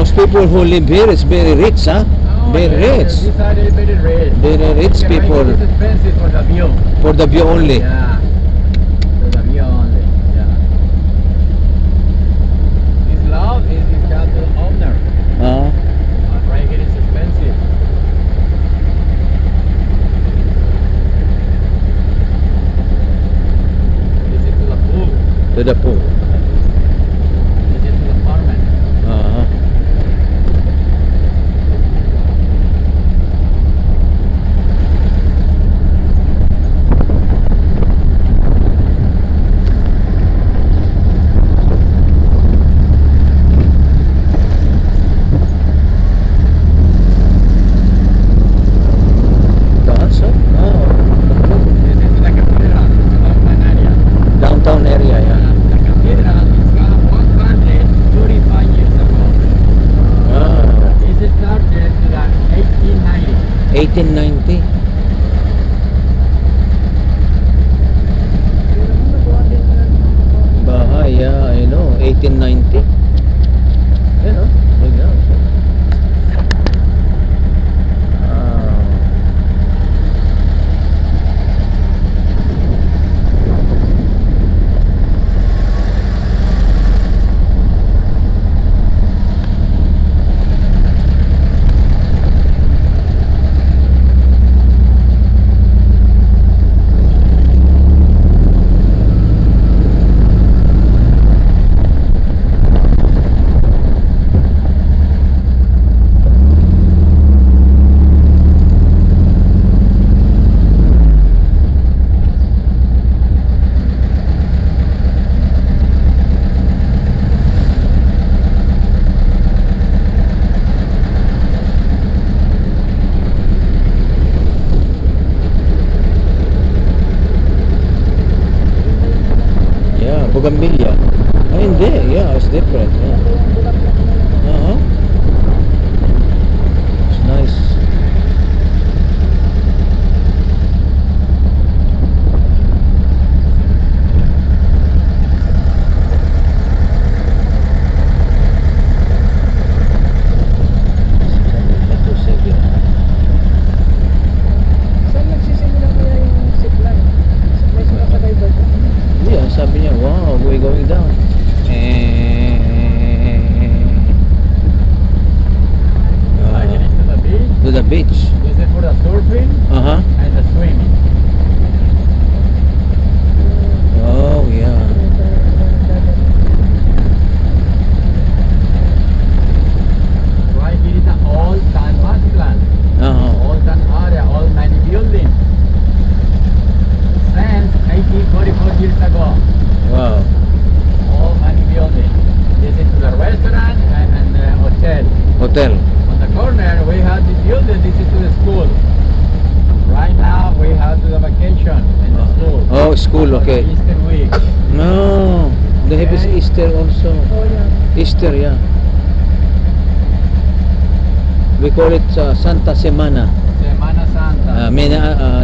those people who live here is very rich, huh? Oh, Very rich. These are very rich. Very rich Okay, people. Right, it's expensive for the view. For the view only. Yeah. For the view only. Yeah. His love is got the owner. Right here is expensive. This is to the pool. To the pool. This is to the apartment. That's it. This is the cathedral. It's a downtown area. Downtown area, yeah. The cathedral is 135 years ago. This started to the 1890. 1890. Bahay, yeah, I know. 1890. You know, big house. Yeah, Bougainvillea. Ay, hindi. Yeah, it's different. Yeah. It's nice. Saan nagsisimula kaya yung zipline? May sumasakay ba ito? Yeah, sabi niya, wow, we're going down. Right here to the beach. To the beach. This is for the surfing and the swimming. Oh, yeah. Right here is the old San Mazatlan. Old San area, old many buildings. Since 1844 years ago. Wow. All many buildings. This is to the restaurant and the hotel. Hotel. On the corner we have the building. This is to the school. Right now we have to the vacation in the school. Oh, school, For the okay. Easter week. No, they have Okay. Easter also. Oh, yeah. Easter, yeah. We call it Santa Semana. Semana Santa.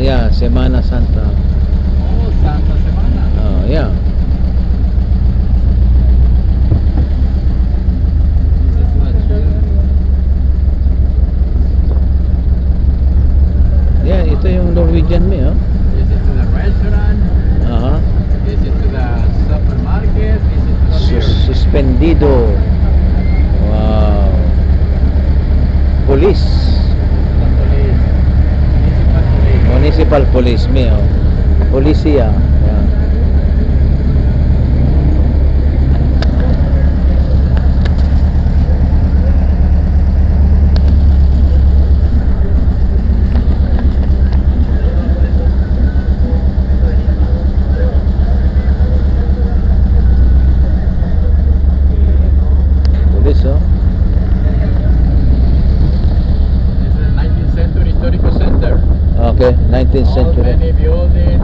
Yeah, Semana Santa. Oh, Santa Semana. Yeah. This is what Yeah, ito yung Norwegian me, oh. This is to the restaurant. Aha. This is to the supermarket. This is to the beer. Suspendido. Wow. Police. The police. Municipal police. Municipal police me, oh. Policia. Yeah. Police, oh. This is 19th century historical center. Okay, 19th All century. many buildings